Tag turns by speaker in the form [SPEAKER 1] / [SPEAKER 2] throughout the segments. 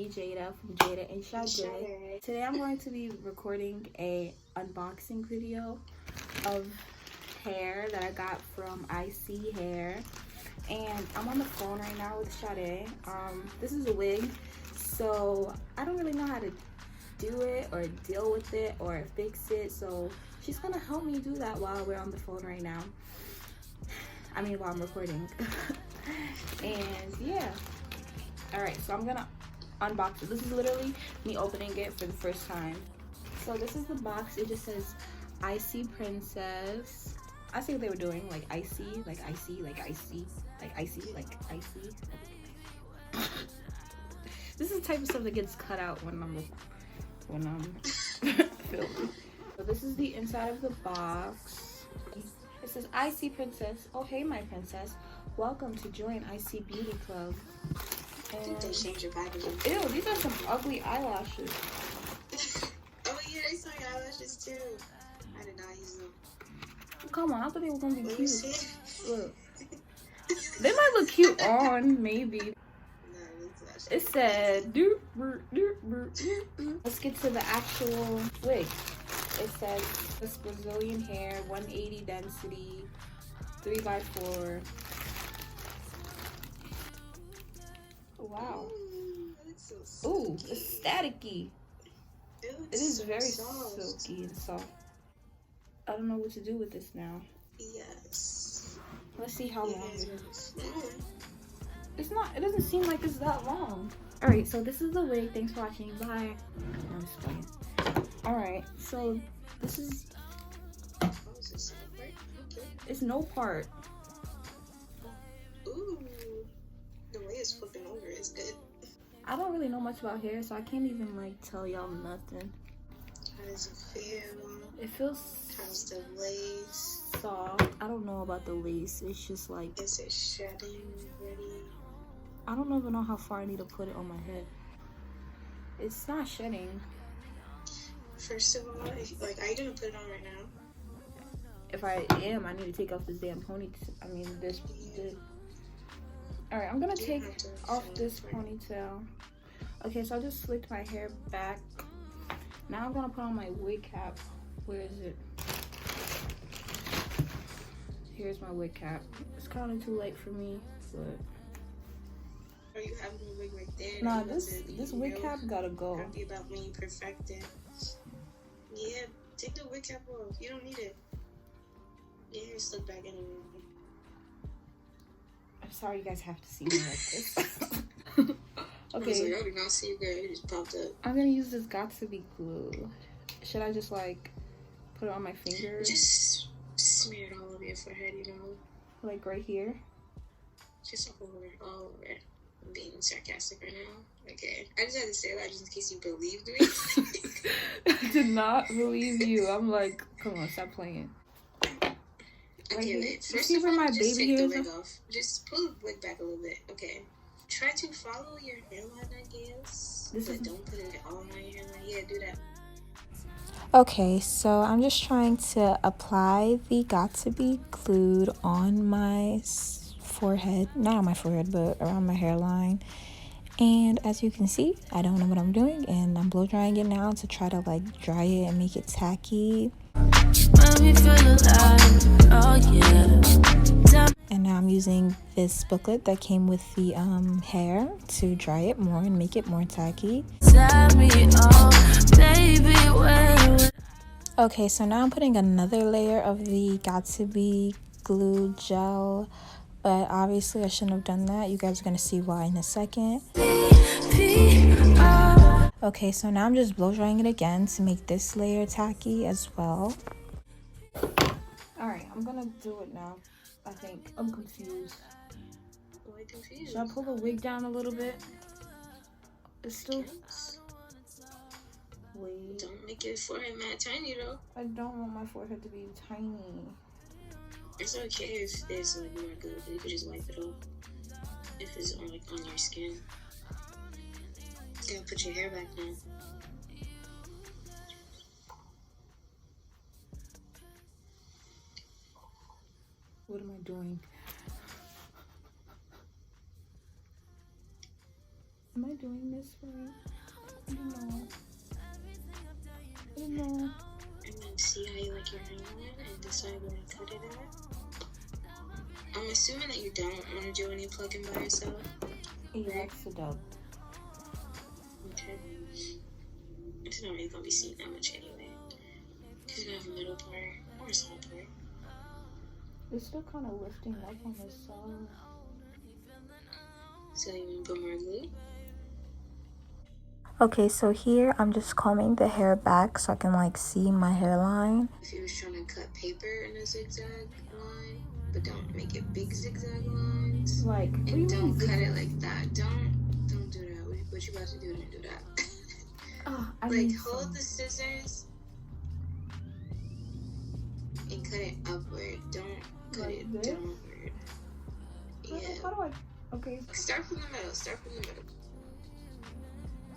[SPEAKER 1] me, Jada, from Jada and Shadai. Today I'm going to be recording a unboxing video of hair that I got from ISEE Hair. And I'm on the phone right now with Shadai. This is a wig, so I don't really know how to do it or deal with it or fix it. So she's gonna help me do that while we're on the phone right now. I mean, while I'm recording. And yeah. Alright, so I'm gonna unbox it. This is literally me opening it for the first time. So this is the box. It just says ISEE Princess. I see what they were doing, like ISEE, like ISEE, like ISEE, like ISEE, like ISEE. This is the type of stuff that gets cut out when I'm filming. So this is the inside of the box. It says ISEE Princess. Oh hey my princess, welcome to join ISEE Beauty Club. And,
[SPEAKER 2] I think they changed your packaging.
[SPEAKER 1] Ew, these are some ugly eyelashes.
[SPEAKER 2] Oh yeah, they saw your eyelashes too. I did not use them.
[SPEAKER 1] Come on, I thought they were gonna be
[SPEAKER 2] Let me
[SPEAKER 1] cute.
[SPEAKER 2] see.
[SPEAKER 1] Look. They might look cute on, maybe. It said, let's get to the actual wig. It says, this Brazilian hair, 180 density, 3x4. Wow. Ooh, it's staticky. It is very silky and soft. I don't know what to do with this now.
[SPEAKER 2] Yes.
[SPEAKER 1] Let's see how long it is. It's not, it doesn't seem like it's that long. Alright, so this is the wig. Thanks for watching. Bye. I'm just playing. Alright, so this is, it's no part.
[SPEAKER 2] Ooh, the way it's flipping over is good.
[SPEAKER 1] I don't really know much about hair, so I can't even like tell y'all nothing.
[SPEAKER 2] How does it feel?
[SPEAKER 1] It feels
[SPEAKER 2] How's the lace?
[SPEAKER 1] soft. I don't know about the lace. It's just like,
[SPEAKER 2] Is it shedding ready?
[SPEAKER 1] I don't even know how far I need to put it on my head. It's not shedding.
[SPEAKER 2] First of all, are you gonna put it on right now?
[SPEAKER 1] If I am, I need to take off this damn ponytail. I mean, this. Alright, I'm gonna take off this ponytail. Okay, so I just slicked my hair back. Now I'm gonna put on my wig cap. Where is it? Here's my wig cap. It's kind of too late for me, but.
[SPEAKER 2] Are you having a wig right there?
[SPEAKER 1] Nah, this wig cap gotta go.
[SPEAKER 2] Happy about when you perfect it. Yeah, take the wig cap off. You don't need it. Your hair slick back anyway.
[SPEAKER 1] I'm sorry you guys have to see me like this.
[SPEAKER 2] I was like, I did not see you girl. It just popped up.
[SPEAKER 1] I'm gonna use this got to be glue. Should I just like put it on my finger?
[SPEAKER 2] Just smear it all over your forehead, you know?
[SPEAKER 1] Like right here?
[SPEAKER 2] Just all over. I'm being sarcastic right now. Okay. I just had to say that just in case you believed me.
[SPEAKER 1] I did not believe you. I'm like, come on, stop playing.
[SPEAKER 2] Okay, wait. First
[SPEAKER 1] of all,
[SPEAKER 2] just take the wig off. Just pull the wig back a little bit. Okay. Try to follow your hairline, I guess. But don't put it all on your hairline. Yeah, do that.
[SPEAKER 3] Okay, so I'm just trying to apply the got to be glued on my forehead. Not on my forehead, but around my hairline. And as you can see, I don't know what I'm doing, and I'm blow drying it now to try to like dry it and make it tacky. And now I'm using this booklet that came with the hair to dry it more and make it more tacky. Okay, so now I'm putting another layer of the got to be glue gel, but obviously I shouldn't have done that. You guys are gonna see why in a second. Okay, so now I'm just blow drying it again to make this layer tacky as well.
[SPEAKER 1] Alright, I'm gonna do it now. I think. I'm confused.
[SPEAKER 2] Why confused?
[SPEAKER 1] Should I pull the wig down a little bit? It's still... Wait.
[SPEAKER 2] Don't make your forehead mad tiny though.
[SPEAKER 1] I don't want my forehead to be tiny.
[SPEAKER 2] It's okay if there's like more glue. You could just wipe it off. If it's on your skin. You gotta put your hair back now.
[SPEAKER 1] What am I doing? Am I doing this right?
[SPEAKER 2] decide where to cut it at. I'm assuming that you don't want to do any plugging by yourself.
[SPEAKER 1] Yeah, accident.
[SPEAKER 2] Okay. It's not really going to be seen that much anyway. Because you're going to have a middle part or a side part.
[SPEAKER 1] It's still kind of lifting up on the side.
[SPEAKER 2] So you want to put more glue?
[SPEAKER 3] Okay, so here I'm just combing the hair back so I can like see my hairline.
[SPEAKER 2] If you was trying to cut paper in a zigzag line, but don't make it big zigzag lines.
[SPEAKER 1] Like,
[SPEAKER 2] and don't cut it like that. Don't do that. What you about to do? Don't do that. Like, hold the scissors and cut it upward. Don't cut
[SPEAKER 1] like
[SPEAKER 2] it
[SPEAKER 1] this?
[SPEAKER 2] downward. Yeah.
[SPEAKER 1] How do I? Okay.
[SPEAKER 2] Start from the middle.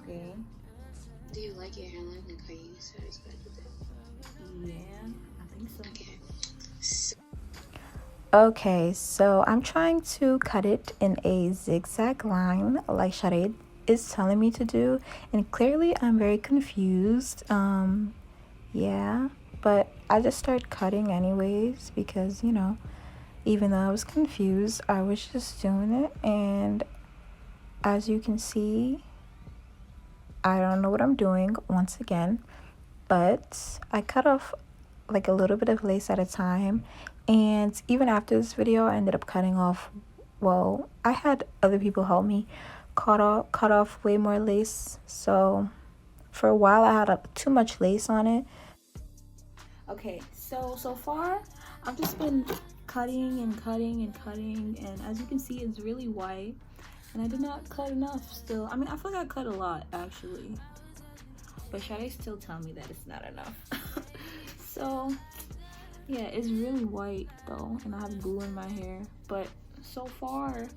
[SPEAKER 1] Okay.
[SPEAKER 2] Do you like your hairline? Like, are you satisfied with it?
[SPEAKER 1] Yeah, I think so.
[SPEAKER 2] Okay.
[SPEAKER 3] Okay, so I'm trying to cut it in a zigzag line like Shadai is telling me to do, and clearly I'm very confused. Yeah, but I just started cutting anyways because, you know, even though I was confused, I was just doing it. And as you can see, I don't know what I'm doing once again, but I cut off like a little bit of lace at a time. And even after this video, I ended up cutting off, well, I had other people help me cut off way more lace. So for a while I had too much lace on it.
[SPEAKER 1] Okay, so far I've just been cutting, and as you can see, it's really white, and I did not cut enough still. I mean, I feel like I cut a lot actually, but Shadai still tell me that it's not enough. So yeah, it's really white though, and I have glue in my hair, but so far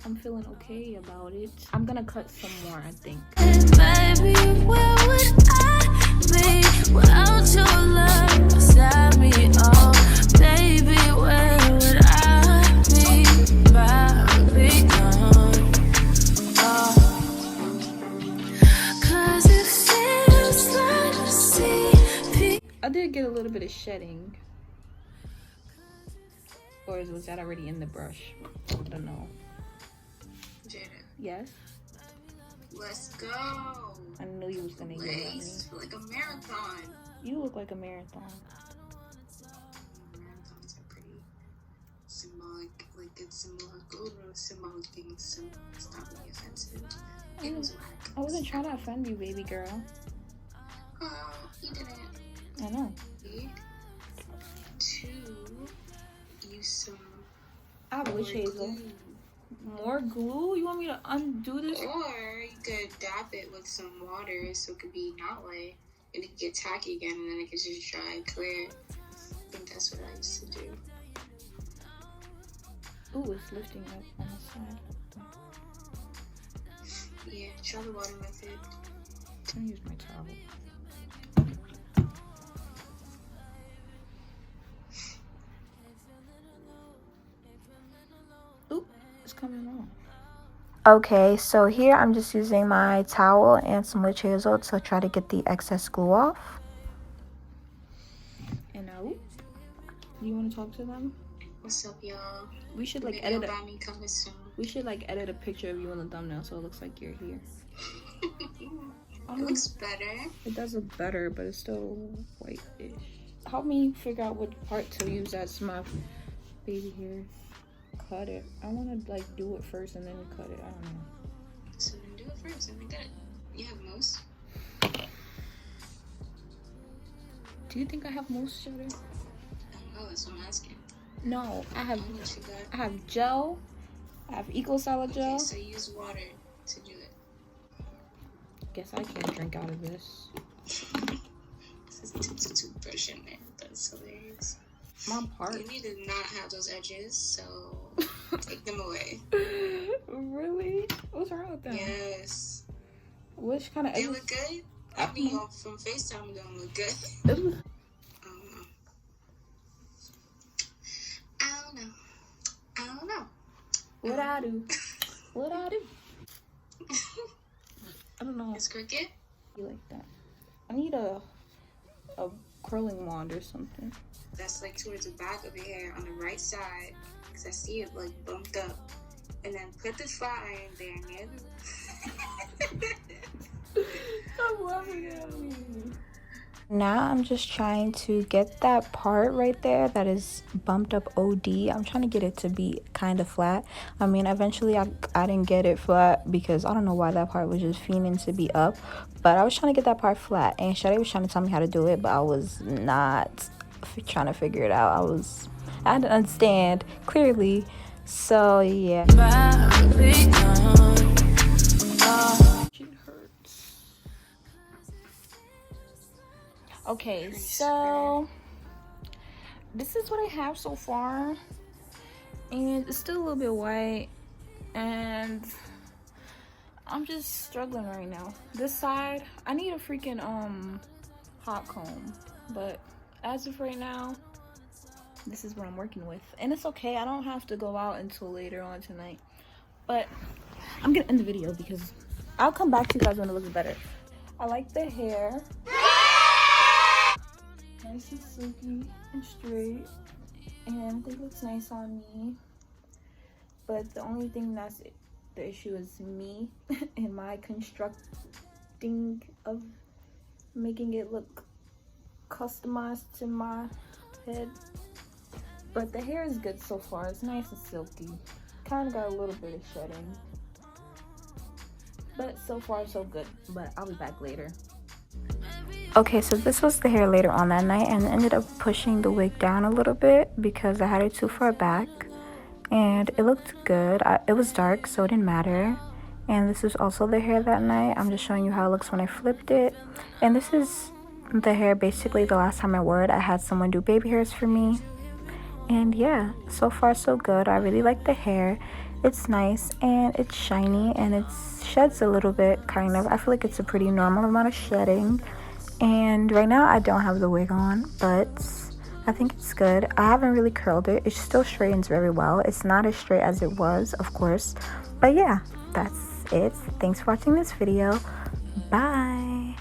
[SPEAKER 1] I'm feeling okay about it. I'm gonna cut some more, I think.
[SPEAKER 4] Baby, where would I be without your love beside me? Oh, baby, where would I be? Probably gone. Oh, 'cause it feels like the sea.
[SPEAKER 1] I did get a little bit of shedding. Or was that already in the brush? I don't know.
[SPEAKER 2] Jada.
[SPEAKER 1] Yes?
[SPEAKER 2] Let's go.
[SPEAKER 1] I knew you was gonna yell at me.
[SPEAKER 2] Lace like a marathon.
[SPEAKER 1] You look like a marathon.
[SPEAKER 2] Marathons are pretty symbolic, like good symbolic things, so it's not really offensive. It was whack.
[SPEAKER 1] I wasn't trying to offend you, baby girl.
[SPEAKER 2] Oh, you didn't.
[SPEAKER 1] I know.
[SPEAKER 2] 2, use some
[SPEAKER 1] I have witch hazel.
[SPEAKER 2] glue.
[SPEAKER 1] More glue? You want me to undo this?
[SPEAKER 2] Or you could dab it with some water so it could be not white. And it could get tacky again, and then it could just dry clear. I think that's what I used to do.
[SPEAKER 1] Ooh, it's lifting up on the side.
[SPEAKER 2] Yeah, try the water with it.
[SPEAKER 1] I'm gonna use my towel. Ooh, it's coming off.
[SPEAKER 3] Okay, so here I'm just using my towel and some witch hazel to try to get the excess glue off.
[SPEAKER 1] And now, you want to talk to them?
[SPEAKER 2] What's up, y'all?
[SPEAKER 1] We should like
[SPEAKER 2] Maybe
[SPEAKER 1] edit
[SPEAKER 2] you'll buy me coming soon.
[SPEAKER 1] We should like edit a picture of you in the thumbnail so it looks like you're here.
[SPEAKER 2] It looks better.
[SPEAKER 1] It does look better, but it's still white-ish. Help me figure out what part to use as my baby hair. Cut it. I want to like do it first and then cut it. I don't know.
[SPEAKER 2] So then do it first. I think that you have most.
[SPEAKER 1] Do you think I have mousse, Shadai?
[SPEAKER 2] I don't know. That's what I'm asking.
[SPEAKER 1] No, I
[SPEAKER 2] I
[SPEAKER 1] have.
[SPEAKER 2] don't know what you got.
[SPEAKER 1] I have gel. I have Eco Solid gel.
[SPEAKER 2] Okay, so use water to do it.
[SPEAKER 1] Guess I can't drink out of this.
[SPEAKER 2] There's tips of toothbrush in there. That's hilarious.
[SPEAKER 1] My part.
[SPEAKER 2] You need to not have those edges, so take them away.
[SPEAKER 1] Really? What's wrong with them?
[SPEAKER 2] Yes.
[SPEAKER 1] Which kind of
[SPEAKER 2] They
[SPEAKER 1] edges?
[SPEAKER 2] look good. I mean, from FaceTime, it don't look good.
[SPEAKER 1] Ooh.
[SPEAKER 2] I don't know.
[SPEAKER 1] What I do? What I do? I don't know.
[SPEAKER 2] It's crooked.
[SPEAKER 1] You like that? I need a curling wand or something.
[SPEAKER 2] That's like towards the back of your hair on the right side, because I see it like bumped up. And then put the flat iron there near the...
[SPEAKER 1] I'm laughing at me.
[SPEAKER 3] Now I'm just trying to get that part right there that is bumped up OD. I'm trying to get it to be kind of flat. I mean, eventually I didn't get it flat because I don't know why that part was just fiending to be up. But I was trying to get that part flat, and Shadai was trying to tell me how to do it, but I was not trying to figure it out. I didn't understand clearly. So yeah.
[SPEAKER 1] Okay, so this is what I have so far, and it's still a little bit white, and I'm just struggling right now. This side, I need a freaking hot comb, but as of right now, this is what I'm working with, and it's okay. I don't have to go out until later on tonight, but I'm gonna end the video because I'll come back to you guys when it looks better. I like the hair. Nice and silky and straight, and it looks nice on me, but the only thing that's the issue is me and my constructing of making it look customized to my head. But the hair is good so far. It's nice and silky, kind of got a little bit of shedding, but so far so good. But I'll be back later.
[SPEAKER 3] Okay, so this was the hair later on that night, and ended up pushing the wig down a little bit because I had it too far back, and it looked good. It was dark, so it didn't matter. And this is also the hair that night. I'm just showing you how it looks when I flipped it. And this is the hair basically the last time I wore it. I had someone do baby hairs for me, and yeah, so far so good. I really like the hair. It's nice and it's shiny and it sheds a little bit, kind of. I feel like it's a pretty normal amount of shedding. And right now I don't have the wig on, but I think it's good. I haven't really curled it. It still straightens very well. It's not as straight as it was, of course. But yeah, that's it. Thanks for watching this video. Bye.